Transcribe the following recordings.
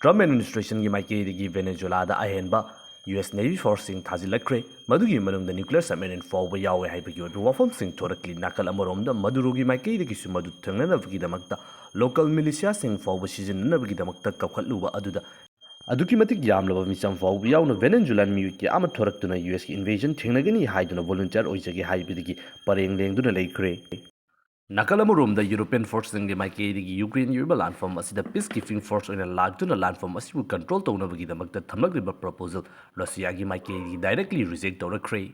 Trump administration gi maikei Venezuela da ahenba US Navy forcing thazilakre madugi manungda nuclear submarine fawba yawe haibagi obi wafam sing thorakli nakal amarom da maduro gi maikei gi su madu thangnanabagi damakta local militia sing fawba sijinnanabagi damakta kawkhatluba aduda aduki matik yamlaba micham fawba yawna Venezuelan miyuki ama thoraktuna US ki invasion thengnagani haiduna volunteer oijagi haibidigi pareng lengduna leikre Nakalamurumda the European forces in the Ukraine Yuba landform as the peacekeeping force in a Lagtuna landform as you control Tonavagi the Magda Tamagriba proposal, Russiagi Maikedi directly reject or a cray.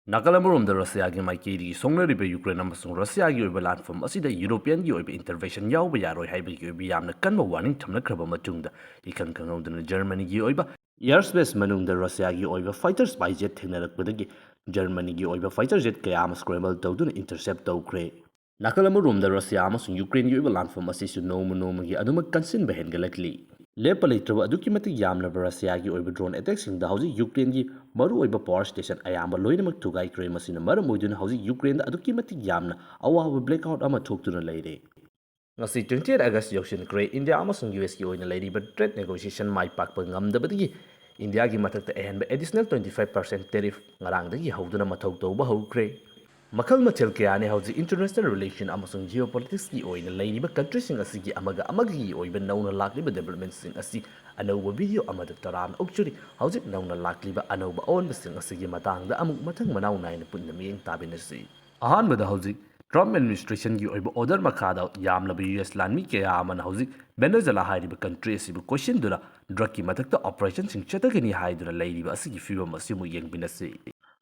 Nakalamurum the Russiagi Maikedi, Songna River Ukraine Amazon Russiagi Yuba landform as the European Yuba intervention Yawayaro Hibi Yam the Kanma warning Tamnakraba Matunda, he can come out in Germany Yoiba. Airspace Manung the Russiagi Oiva fighter spy jet Tingarak with the Germany Yoiva fighter jet Kayama scrambled to intercept Okray. Nakalamurum the Russia amasung Ukraine yu landform asisu nomu gi aduma kansin behengalakli. Lepa later adukimati yamna Russia gi oiba drone attacks in the house Ukraine gi maru oiba power station ayamba loinamak tugai kre masina maramudun house Ukraine the adukimati yamna awa blackout ama toktuna lady. Ngasi 20 August yokshin kre India amasung US gi oina lady but trade negotiation mai pakpa ngamdabadi India gi matakta ehenba additional 25% tariff ngarangdagi hauduna mathau tawba haukre. Makal Machel Kayane hausi international relation amasung geopolitics ki oina laiba countries sing asigi amaga amagi oiba nauna lakliba developments sing asi anauba video amada taram okchuri hausi nauna lakliba anauba on sing asigi matangda amuk mathang manau naina punna miyeng tabinasi ahanbada hausi Trump administration gi oiba order makada yamlaba US landmi kaya aman hausi Venezuela hairiba country asibu question dura drug ki matakta operation sing chatagani haidura laiba asigi fiba masimu yengbinasi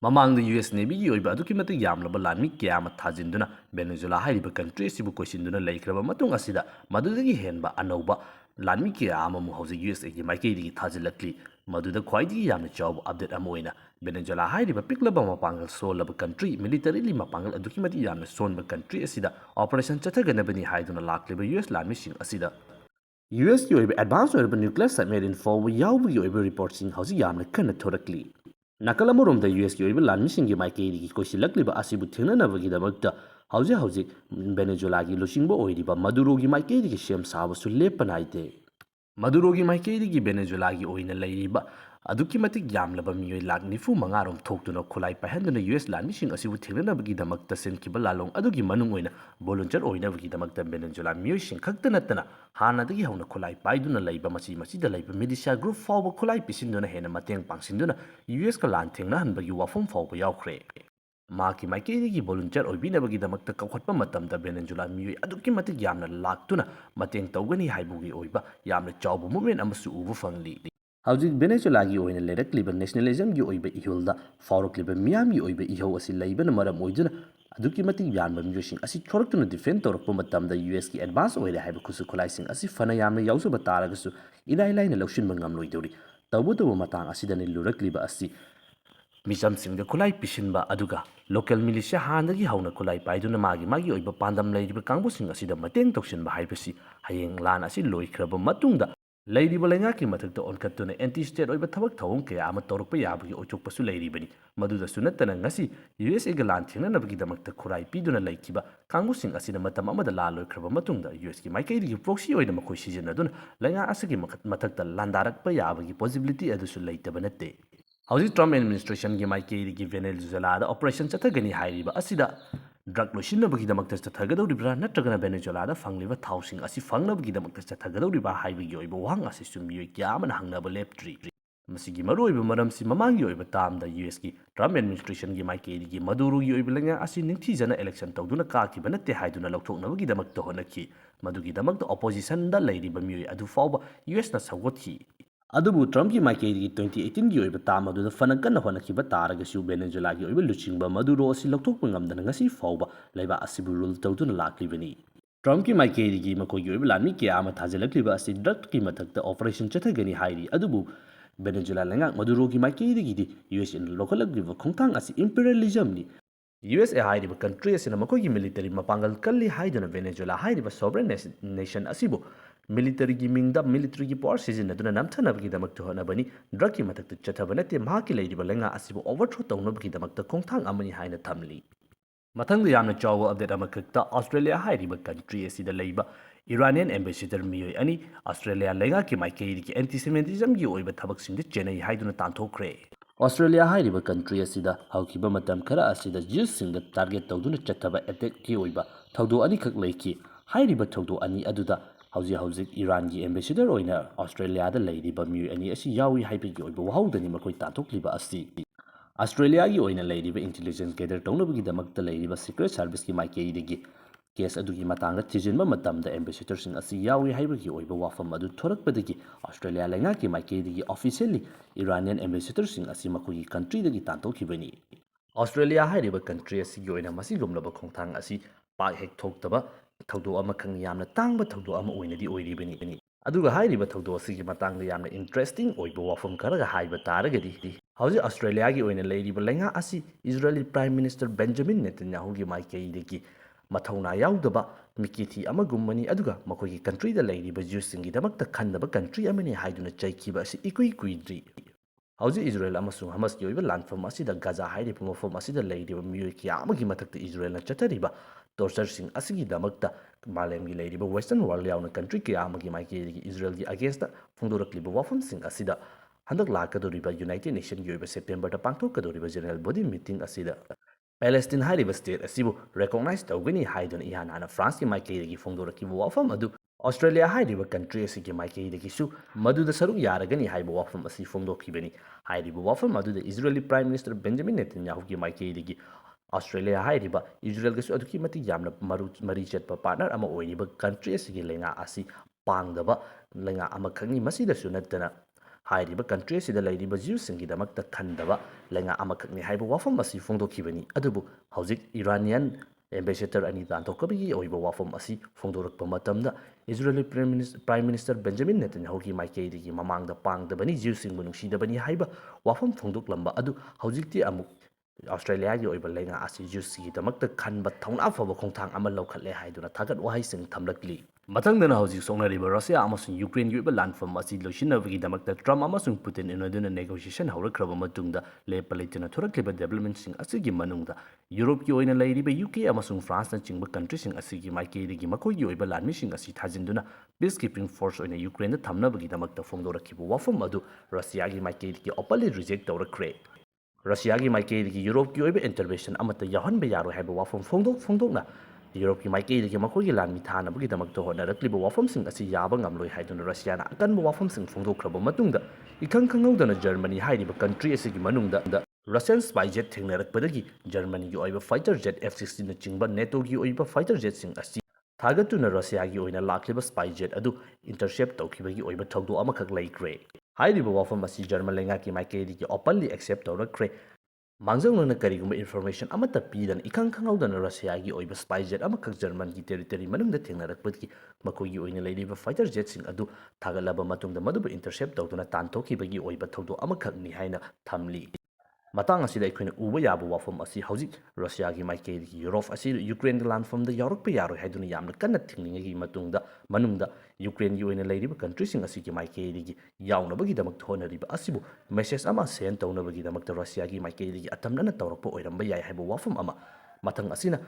Mamang the US Navy yoiba adukimati yamlaba lanmi kayama thajinduna Venezuela hairiba country asibu questionduna laikraba matung asida madudagi henba anauba lanmi kayama mu hausi USA gi maikei thajilakli maduda khwaidi yamna chawbu update amoina Venezuela hairiba piklaba mapangal solaba country militarily mapangal adukimati yamna sonba country asida operation chathaganabani haiduna lakliba US lanmi sing asida US ki oiba advanced oiba nuclear submarine forward yawbu oiba reporting hausi yamna kanna thorakli Nakalamurum the US Yoiba Lanmishing Maikei Koshilakliba Asibu Tinanavagi the Magda Hausi Venezuela Lushimbo Oidiba Madurogi Maikei Shem Sabasu Lepanaite Madurogi Maikei Venezuela Oina Laiba Adukimatic Yamlaba Mui Lagnifu Mangarum talk to no collide by hand in the US Lanmishing Asibu Tinanavagi the Magda Sen Kibalalong Adugi Manuina volunteer Oinavagi the Magda Venezuela Musing Kaktanatana Hana the Hona collide by Duna Laiba Masi the Laiba Medisha group forward collide Pisinduna Hena Matang Pangsinduna US Kalanting Nahanbagi Wafum for Youkhre. Maki Maikei volunteer or Binabagi the Makta Kawatpa Matam the Venezuela Mui Adukimatic Yamna Laktuna Matang Togani Haibugi Oiba Yamna Chaubu movement Amasu Uvu Fangli. How's Venezuela oin a letter clip nationalism you oiba ihulda, for clip Miami oiba iho as Laban Mara Moiduna, Adukimati Yanma musing as he tried to defend or Pomatam the US advance oil habakusu coalizing as if Fanayama Yausa Bataragasu, Ida line a lotion mangam loidori, Tabuto Matang asidan Lurakliba asi. Misham sing the Kulai Pishinba Aduga, local militia Handagi Hauna Kulai Paiduna Magi oiba Pandam Lady Kambusing asida Mateng Toxin Bahipasi, Hayeng Lan asi Loikraba Matunda. Lady Balangaki Matata on Katuna anti-state over Tabak Tonke, Amatorpa Yabi or Chopasu Lady Benny, Maduda Sunatan and Nasi, US Egalantin and Navigamakta Kurai Piduna Laikiba, Kangusing Asina Matamama the Lalo Kravamatunda, US Maikadi proxy or the Makoshi Nadun, Langa Asaki Matata Landarak Payabi, possibility Adusu later Benete. How's the Trump administration Gimaiki Venezuela operation Chatagani Haiba Asida? Drug Lushina Bagidamakas Tagado Ribra, Natagana Venezuela, Fangliva Tausing, as if Fangla Bagidamakas Tagado Riba Highway Yoiba, as is to Muyam and Hangnaba Lep Tree. Masigimaru, Madam Simamang Yoiba Tam, the USK, Trump administration Gimaiki, Maduro Yoibalanga, as in Tizana election, Toguna Kaki, Banate Haiduna Lokto Navidamak to Honaki, Madugidamak, the opposition, the lady Bamu Adufaba, US Nasawati. Adubu Trump ki Maikei 2018 gi oiba tama du fanakan honakiba taragasu Venezuela gi oiba luchingba Maduro asi loktok pangamdana ngasi fawba laiba asibu rule tawduna laklibani Trump ki Maikei gi makoi gi oiba lami ki ama thajalakliba asi drug ki matakta operation chathagani hairi adubu Venezuela langa Maduro ki Maikei gi US in local agriva khongtang asi imperialism ni USA hairiba country asina makoi gi military mapangal kalli haiduna Venezuela hairiba sovereign nation asibu military giming the military power season aduna namthanabagi damak to honabani drug ki matak chathabanate mahaki leidiba lenga asibu overthrow tawnabagi damak ta khongthang amani haina thamli mathang yamna chawa update amakakta Australia hairiba country asida leiba Iranian ambassador miyoi ani Australia leingaki maikei anti-Semitism gi oiba thabaksinda chenai haiduna tanthokre. Australia hairiba country asida haukiba matam khara asida Jews singa target tawduna chathaba attack ki oiba thawdo ani khak leiki. Hairiba thawdo ani aduda hauzik Iran gi ambassador oina Australia da leiriba miyoi ani asi yawi haibigi oiba wahaudani makoi tanthokliba asi. Australia gi oina leiriba intelligence gather tawnabagi damakta leiriba secret service ki maikei degi case adugi matanga thijinba matamda ambassador sing asi yawi haibagi oiba wafam adu thorakpadagi Australia lenga ki maikei degi officially Iranian ambassador sing asi makogi country degi tantokhibani. Australia hairiba country asi gi oina masi lomlaba khongthang asi pak hek thoktaba thawdo ama khang yamna tangba thawdo ama oinadi oiribani. Aduga hairiba thawdo asi gi matangda yamna interesting oiba wafam kharaga haiba taragadi. Hauji Australia gi oina leiriba lenga asi Israeli Prime Minister Benjamin Netanyahu gi maikei degi mathawna yaudaba mikithi amagumani aduga makogi country da leiriba Jews singi damakta khandaba country amani haiduna chaikiba asi ikui kuidri. Hauji Israel amasung Hamas gi oiba landfam asida Gaza hairiba mafam asida leiriba miyoi kya amagi mathakta Israel na chathariba torture sing asigi damakta malem gi leiriba western world yauna country kya amagi maikei degi Israel gi against da phongdorakliba wafam sing asida handak lakadoriba United Nations gi oiba September da pangthokadoriba general body meeting asida Palestine hairiba state asibu recognize tawgani haiduna ihanana France ki maikei degi phongdorakiba wafam adu Australia hairiba country asigi maikei degi su maduda saruk yaragani haiba wafam asi phongdokhibani hairiba wafam aduda Israeli Prime Minister Benjamin Netanyahu ki maikei degi Australia hairiba Israel gasu aduki mati yamna mari chetpa partner ama oiriba country asigi lenga asi pangdaba lenga ama khangni masida su natana hairiba country asida leiriba Jews singi damakta khandaba lenga ama khakni haiba wafam asi phongdokhibani adubu hauzik Iranian ambassador ani tanthokabigi oiba wafam asi phongdorakpa matamda Israeli Prime Minister Benjamin Netanyahu ki maikei degi mamangda pangdabani Jews singbu nungsidabani haiba wafam phongdoklamba adu hauzikti amuk Australia gi oiba lenga asi Jews gi damakta khanba thongna faba khongthang ama lokhatle haiduna thagat wahai sing thamlakli. Mathangdana hauzik songnariba Russia amasung Ukraine gi oiba landfam asi loishinabagi damakta Trump amasung Putin inoduna negotiation haurakhraba matungda lepa leitana thorakliba development sing asigi manungda Europe gi oina leiriba UK amasung France na chingba country sing asigi maikei degi makoi gi oiba lanmi sing asi thajinduna peacekeeping force oina Ukraine da thamnabagi damakta phongdorakhiba wafam adu Russia gi maikei degi openly reject tawrakhre. Russia gi maikei degi Europe gi oiba intervention amata yahanba yaro haiba wafam phongdokna Europe ki maikei degi makoi gi lanmi thanabagi damakta honarakliba wafam sing asi yaba ngamloi haiduna Russia na akanba wafam sing phongdokhraba matungda ikhang khanghaudana Germany hairiba country asigi manungda Russian spy jet thengnarakpadagi Germany gi oiba fighter jet F-16 na chingba NATO gi oiba fighter jet sing asi thagatuna Russia gi oina lakliba spy jet adu intercept tawkhibagi oiba thawdo amakhak laikre. Hairiba wafam asi German lenga ki maikei degi openly accept tawrakre. Mangjanglona karigumba information amata pidan ikhang khanghaudana Russia gi oiba spy jet amakhak German gi territory manungda thengnarakpadagi makoi gi oina leiriba fighter jet sing adu thagalaba matungda maduba intercept tawduna tanthokibagi oiba thawdo amakhak ni haina thamli. Matang asida ikhoina uba yaba wafam asi hauzik Russia gi maikei degi Europe asi Ukraine landfamda yaurakpa yaroi haiduna yamna kanna thingningagi manungda Ukraine gi oina leiriba country sing asigi maikei degi yaunabagi damakta honariba asibu message ama send tawnabagi damakta Russia gi maikei degi atamnana tawrakpa oiramba yai haiba wafam ama mathang asina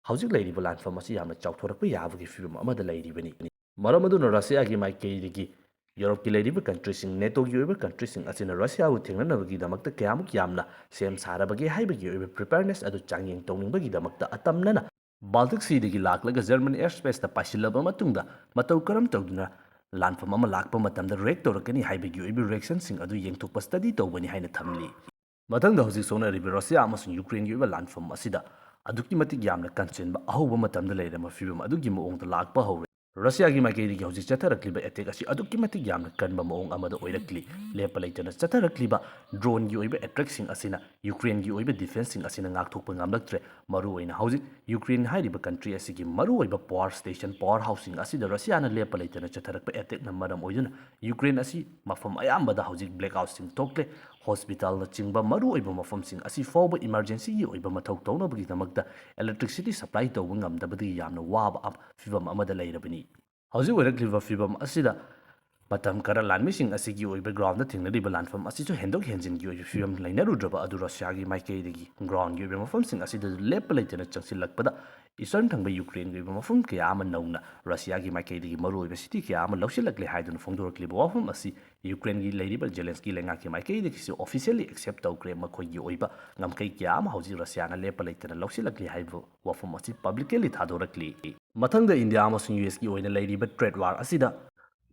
hauzik leiriba landfam asi yamna chawthorakpa yabagi fibam amada leiribani. Maram aduna Russia gi maikei degi Europe ki leiriba country sing NATO gi oiba country sing asina Russia u thengnanabagi damakta kayamuk yamna sem sarabagi haibagi oiba preparedness adu changyeng tawningbagi damakta atamnana Baltic Sea degi laklaga German airspace ta pasilaba matungda matau karam tawduna landfam ama lakpa matamda react tawrakani haibagi oiba reaction sing adu yengthokpa study tawbani haina thamli. Mathangda hauzik sonariba Russia amasung Ukraine gi oiba landfam asida aduki matik yamna kanchenba ahoba matamda leirama fibam adugi maongda lakpa hawre. Russia gi maikei degi hauzik chatharakliba attack asi aduki matik yamna kanba maong amada oirakli lepa leitana chatharakliba drone gi oiba attack sing asina Ukraine gi oiba defense sing asina ngakthokpa ngamlaktre maru oina hauzik Ukraine hairiba country asigi maru oiba power station power housing asida Russia na lepa leitana chatharakpa attack na maram oiduna Ukraine asi mafam ayambada hauzik blackout sing tokle hospital na chingba maru oiba mafam sing asi fawba emergency gi oiba mathau tawnabagi damakta electricity supply tawba ngamdabadi yamna waba fibam amada leirabani. Hauzik oirakliba fibam asida ꯃꯇꯝ ꯈꯔ ꯂꯥꯟꯃꯤꯁꯤꯡ ꯑꯁꯤꯒꯤ ꯑꯣꯏꯕ ground ꯊꯦꯡꯅꯔꯤꯕ ꯂꯥꯟꯐꯝ ꯑꯁꯤꯁꯨ ꯍꯦꯟꯗꯣꯛ ꯍꯦꯟꯖꯤꯟꯒꯤ ꯑꯣꯏꯕ ꯐꯤꯕꯝ ꯂꯩꯅꯔꯨꯗ꯭ꯔꯕ ꯑꯗꯨ ꯔꯁꯤꯌꯥꯒꯤ ꯃꯥꯏꯀꯩꯗꯒꯤ ꯒ꯭ꯔꯥꯎꯟꯒꯤ ꯑꯣꯏꯕ ꯃꯐꯝꯁꯤꯡ ꯑꯁꯤꯗꯁꯨ ꯂꯦꯞꯄ ꯂꯩꯇꯅ ꯆꯪꯁꯤꯜꯂꯛꯄꯗ ꯏꯁꯇꯔꯟ ꯊꯪꯕ ꯌꯨꯀ꯭ꯔꯦꯟꯒꯤ ꯑꯣꯏꯕ ꯃꯐꯝ ꯀꯌꯥ ꯑꯃ ꯅꯧꯅ ꯔꯁꯤꯌꯥꯒꯤ ꯃꯥꯏꯀꯩꯗꯒꯤ ꯃꯔꯨꯑꯣꯏꯕ ꯁꯤꯇꯤ ꯀꯌꯥ ꯑꯃ ꯂꯧꯁꯤꯜꯂꯛꯂꯦ ꯍꯥꯏꯗꯨꯅ ꯐꯣꯡꯗꯣꯔꯛꯂꯤꯕ ꯋꯥꯐꯝ ꯑꯁꯤ ꯌꯨꯀ꯭ꯔꯦꯟꯒꯤ ꯂꯩꯔꯤꯕ ꯖꯦꯂꯦꯟꯁꯀꯤ ꯂꯩꯉꯥꯛꯀꯤ ꯃꯥꯏꯀꯩꯗꯒꯤꯁꯨ ꯑꯣꯐꯤꯁꯤꯌꯦꯜꯂꯤ ꯑꯦꯛꯁꯦꯞ ꯇꯧꯈ꯭ꯔꯦ ꯃꯈꯣꯏꯒꯤ ꯑꯣꯏꯕ ꯉꯝꯈꯩ ꯀꯌꯥ ꯑꯃ ꯍꯧꯖꯤꯛ ꯔꯁꯤꯌꯥꯅ ꯂꯦꯞꯄ ꯂꯩꯇꯅ ꯂꯧꯁꯤꯜꯂꯛꯂꯤ ꯍꯥꯏꯕ ꯋꯥꯐꯝ ꯑꯁꯤ ꯄꯕ꯭ꯂꯤꯀꯦꯂꯤ ꯊꯥꯗꯣꯔꯛꯂꯤ ꯃꯊꯪꯗ ꯏꯟꯗꯤꯌꯥ ꯑꯃꯁꯨꯡ ꯌꯨꯑꯦꯁꯀꯤ ꯑꯣꯏꯅ ꯂꯩꯔꯤꯕ ꯇ꯭ꯔꯦꯗ ꯋꯥꯔ ꯑꯁꯤꯗ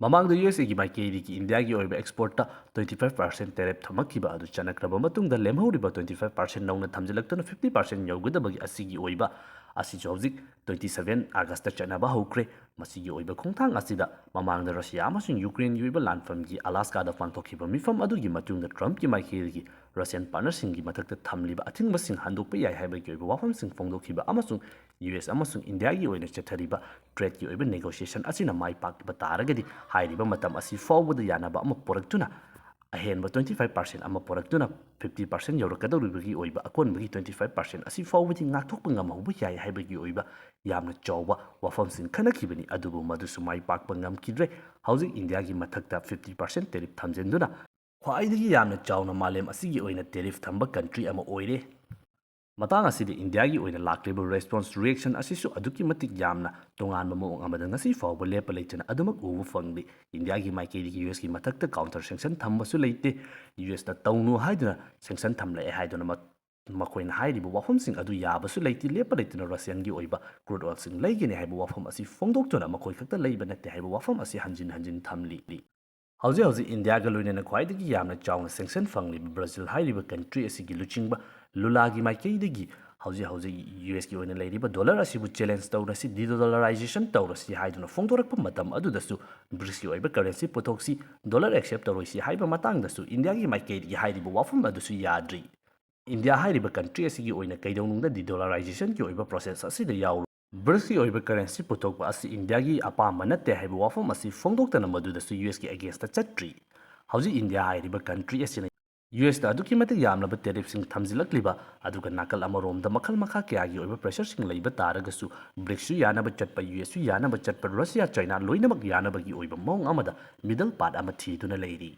ꯃꯃꯥꯡꯗ ꯌꯨꯑꯦꯁꯑꯦꯒꯤ ꯃꯥꯏꯀꯩꯗꯒꯤ ꯏꯟꯗꯤꯌꯥꯒꯤ ꯑꯣꯏꯕ ꯑꯦꯛꯁꯄꯣꯔꯠꯇ 25% ꯇꯦꯔꯤꯐ ꯊꯝꯃꯛꯈꯤꯕ ꯑꯗꯨ ꯆꯟꯅꯈ꯭ꯔꯕ ꯃꯇꯨꯡꯗ ꯂꯦꯝꯍꯧꯔꯤꯕ 25% ꯅꯧꯅ ꯊꯝꯖꯤꯜꯂꯛꯇꯨꯅ 50% ꯌꯧꯒꯗꯕꯒꯤ ꯑꯁꯤꯒꯤ ꯑꯣꯏꯕ ꯑꯁꯤꯁꯨ ꯍꯧꯖꯤꯛ 27 ꯑꯥꯒꯁꯇ ꯆꯠꯅꯕ ꯍꯧꯈ꯭ꯔꯦ ꯃꯁꯤꯒꯤ ꯑꯣꯏꯕ ꯈꯣꯡꯊꯥꯡ ꯑꯁꯤꯗ ꯃꯃꯥꯡꯗ ꯔꯁꯤꯌꯥ ꯑꯃꯁꯨꯡ ꯌꯨꯀ꯭ꯔꯦꯟꯒꯤ ꯑꯣꯏꯕ ꯂꯥꯟꯐꯝꯒꯤ ꯑꯂꯥꯁꯀꯥꯗ ꯄꯥꯡꯊꯣꯛꯈꯤꯕ ꯃꯤꯐꯝ ꯑꯗꯨꯒꯤ ꯃꯇꯨꯡꯗ ꯇ꯭ꯔꯝꯞꯀꯤ ꯃꯥꯏꯀꯩꯗꯒꯤ ꯔꯁꯤꯌꯟ ꯄꯥꯔꯠꯅꯔꯁꯤꯡꯒꯤ ꯃꯊꯛꯇ ꯊꯝꯂꯤꯕ ꯑꯊꯤꯡꯕꯁꯤꯡ ꯍꯟꯗꯣꯛꯄ ꯌꯥꯏ ꯍꯥꯏꯕꯒꯤ ꯑꯣꯏꯕ ꯋꯥꯐꯝꯁꯤꯡ ꯐꯣꯡꯗꯣꯛꯈꯤꯕ ꯑꯃꯁꯨꯡ ꯌꯨꯑꯦꯁ ꯑꯃꯁꯨꯡ ꯏꯟꯗꯤꯌꯥꯒꯤ ꯑꯣꯏꯅ ꯆꯠꯊꯔꯤꯕ ꯇ꯭ꯔꯦꯗꯀꯤ ꯑꯣꯏꯕ ꯅꯦꯒꯣꯁꯤꯌꯦꯁꯟ ꯑꯁꯤꯅ ꯃꯥꯏ ꯄꯥꯛꯄ ꯇꯥꯔꯒꯗꯤ ꯍꯥꯏꯔꯤꯕ ꯃꯇꯝ ꯑꯁꯤ ꯐꯥꯎꯕꯗ ꯌꯥꯅꯕ ꯑꯃ ꯄꯨꯔꯛꯇꯨꯅ ꯑꯍꯦꯟꯕ 25% ꯑꯃ ꯄꯨꯔꯛꯇꯨꯅ 50% ꯌꯧꯔꯛꯀꯗꯧꯔꯤꯕꯒꯤ ꯑꯣꯏꯕ ꯑꯀꯣꯟꯕꯒꯤ 25% ꯑꯁꯤ ꯐꯥꯎꯕꯗꯤ ꯉꯥꯛꯊꯣꯛꯄ ꯉꯝꯍꯧꯕ ꯌꯥꯏ ꯍꯥꯏꯕꯒꯤ ꯑꯣꯏꯕ ꯌꯥꯝꯅ ꯆꯥꯎꯕ ꯋꯥꯐꯝꯁꯤꯡ ꯈꯟꯅꯈꯤꯕꯅꯤ ꯑꯗꯨꯕꯨ ꯃꯗꯨꯁꯨ ꯃꯥꯏ ꯄꯥꯛꯄ ꯉꯝꯈꯤꯗ꯭ꯔꯦ ꯍꯧꯖꯤꯛ ꯏꯟꯗꯤꯌꯥꯒꯤ ꯃꯊꯛꯇ 50% ꯇꯦꯔꯤꯐ ꯊꯝꯖꯤꯟꯗꯨꯅ ꯈ꯭ꯋꯥꯏꯗꯒꯤ ꯌꯥꯝꯅ ꯆꯥꯎꯅ ꯃꯥꯂꯦꯝ ꯑꯁꯤꯒꯤ ꯑꯣꯏꯅ ꯇꯦꯔꯤꯐ ꯊꯝꯕ ꯀꯟꯇ꯭ꯔꯤ ꯑꯃ ꯑꯣꯏꯔꯦ ꯃꯇꯥꯡ ꯑꯁꯤꯗ ꯏꯟꯗꯤꯌꯥꯒꯤ ꯑꯣꯏꯅ ꯂꯥꯛꯂꯤꯕ ꯔꯦꯁꯄꯣꯟꯁ ꯔꯤꯑꯦꯛꯁꯟ ꯑꯁꯤꯁꯨ ꯑꯗꯨꯛꯀꯤ ꯃꯇꯤꯛ ꯌꯥꯝꯅ ꯇꯣꯉꯥꯟꯕ ꯃꯑꯣꯡ ꯑꯃꯗ ꯉꯁꯤ ꯐꯥꯎꯕ ꯂꯦꯞꯄ ꯂꯩꯇꯅ ꯑꯗꯨꯃꯛ ꯎꯕ ꯐꯪꯂꯤ ꯏꯟꯗꯤꯌꯥꯒꯤ ꯃꯥꯏꯀꯩꯗꯒꯤ ꯌꯨꯑꯦꯁꯀꯤ ꯃꯊꯛꯇ ꯀꯥꯎꯟꯇꯔ ꯁꯦꯡꯁꯟ ꯊꯝꯕꯁꯨ ꯂꯩꯇꯦ ꯌꯨꯑꯦꯁꯅ ꯇꯧꯅꯨ ꯍꯥꯏꯗꯨꯅ ꯁꯦꯡꯁꯟ ꯊꯝꯂꯛꯑꯦ ꯍꯥꯏꯗꯨꯅ ꯃꯈꯣꯏꯅ ꯍꯥꯏꯔꯤꯕ ꯋꯥꯐꯝꯁꯤꯡ ꯑꯗꯨ ꯌꯥꯕꯁꯨ ꯂꯩꯇꯦ ꯂꯦꯞꯄ ꯂꯩꯇꯅ ꯔꯁꯤꯌꯟꯒꯤ ꯑꯣꯏꯕ ꯀ꯭ꯔꯨꯗ ꯑꯣꯏꯜꯁꯤꯡ ꯂꯩꯒꯅꯤ ꯍꯥꯏꯕ ꯋꯥꯐꯝ ꯑꯁꯤ ꯐꯣꯡꯗꯣꯛꯇꯨꯅ ꯃꯈꯣꯏ ꯈꯛꯇ ꯂꯩꯕ ꯅꯠꯇꯦ ꯍꯥꯏꯕ ꯋꯥꯐꯝ ꯑꯁꯤ ꯍꯟꯖꯤꯟ ꯍꯟꯖꯤꯟ ꯊꯝꯂꯤ ꯍꯧꯖꯤꯛ ꯏꯟꯗꯤꯌꯥꯒ ꯂꯣꯏꯅꯅ ꯈ꯭ꯋꯥꯏꯗꯒꯤ ꯌꯥꯝꯅ ꯆꯥꯎꯅ ꯁꯦꯡꯁꯟ ꯐꯪꯂꯤꯕ ꯕ꯭ꯔꯥꯖꯤꯜ ꯍꯥꯏꯔꯤꯕ ꯀꯟꯇ꯭ꯔꯤ ꯑꯁꯤꯒꯤ ꯂꯨꯆꯤꯡꯕ ꯂꯨꯂꯥꯒꯤ ꯃꯥꯏꯀꯩꯗꯒꯤ ꯍꯧꯖꯤꯛ ꯌꯨꯑꯦꯁꯀꯤ ꯑꯣꯏꯅ ꯂꯩꯔꯤꯕ ꯗꯣꯂꯔ ꯑꯁꯤꯕꯨ ꯆꯦꯂꯦꯟꯖ ꯇꯧꯔꯁꯤ ꯗꯤꯗꯣꯂꯔꯥꯏꯖꯦꯁꯟ ꯇꯧꯔꯁꯤ ꯍꯥꯏꯗꯨꯅ ꯐꯣꯡꯗꯣꯔꯛꯄ ꯃꯇꯝ ꯑꯗꯨꯗꯁꯨ ꯕ꯭ꯔꯤꯛꯁꯀꯤ ꯑꯣꯏꯕ ꯀꯔꯦꯟꯁꯤ ꯄꯨꯊꯣꯛꯁꯤ ꯗꯣꯂꯔ ꯑꯦꯛꯁꯦꯞ ꯇꯧꯔꯣꯏꯁꯤ ꯍꯥꯏꯕ ꯃꯇꯥꯡꯗꯁꯨ ꯏꯟꯗꯤꯌꯥꯒꯤ ꯃꯥꯏꯀꯩꯗꯒꯤ ꯍꯥꯏꯔꯤꯕ ꯋꯥꯐꯝ ꯑꯗꯨꯁꯨ ꯌꯥꯗ꯭ꯔꯤ ꯏꯟꯗꯤꯌꯥ ꯍꯥꯏꯔꯤꯕ ꯀꯟꯇ꯭ꯔꯤ ꯑꯁꯤꯒꯤ ꯑꯣꯏꯅ ꯀꯩꯗꯧꯅꯨꯡꯗ ꯗꯤꯗꯣꯂꯔꯥꯏꯖꯦꯁꯟꯒꯤ ꯑꯣꯏꯕ ꯄ꯭ꯔꯣꯁꯦꯁ ꯑꯁꯤꯗ ꯌꯥꯎꯔꯣꯏ ꯕ꯭ꯔꯤꯛꯁꯀꯤ ꯑꯣꯏꯕ ꯀꯔꯦꯟꯁꯤ ꯄꯨꯊꯣꯛꯄ ꯑꯁꯤ ꯏꯟꯗꯤꯌꯥꯒꯤ ꯑꯄꯥꯝꯕ ꯅꯠꯇꯦ ꯍꯥꯏꯕ ꯋꯥꯐꯝ ꯑꯁꯤ ꯐꯣꯡꯗꯣꯛꯇꯅ ꯃꯗꯨꯗꯁꯨ ꯌꯨꯑꯦꯁꯀꯤ ꯑꯦꯒꯦꯟꯁꯇ ꯆꯠꯇ꯭ꯔꯤ ꯍꯧꯖꯤꯛ ꯏꯟꯗꯤꯌꯥ ꯍꯥꯏꯔꯤꯕ ꯀꯟꯇ꯭ꯔꯤ ꯑꯁꯤꯅ ꯌꯨꯑꯦꯁꯇ ꯑꯗꯨꯛꯀꯤ ꯃꯇꯤꯛ ꯌꯥꯝꯂꯕ ꯇꯦꯔꯤꯐꯁꯤꯡ ꯊꯝꯖꯤꯜꯂꯛꯂꯤꯕ ꯑꯗꯨꯒ ꯅꯥꯀꯜ ꯑꯃꯔꯣꯝꯗ ꯃꯈꯜ ꯃꯈꯥ ꯀꯌꯥꯒꯤ ꯑꯣꯏꯕ ꯄ꯭ꯔꯦꯁꯔꯁꯤꯡ ꯂꯩꯕ ꯇꯥꯔꯒꯁꯨ ꯕ꯭ꯔꯤꯛꯁꯁꯨ ꯌꯥꯅꯕ ꯆꯠꯄ ꯌꯨꯑꯦꯁꯁꯨ ꯌꯥꯅꯕ ꯆꯠꯄ ꯔꯁꯤꯌꯥ ꯆꯩꯅꯥ ꯂꯣꯏꯅꯃꯛ ꯌꯥꯅꯕꯒꯤ ꯑꯣꯏꯕ ꯃꯑꯣꯡ ꯑꯃꯗ ꯃꯤꯗꯜ ꯄꯥꯠ ꯑꯃ ꯊꯤꯗꯨꯅ ꯂꯩꯔꯤ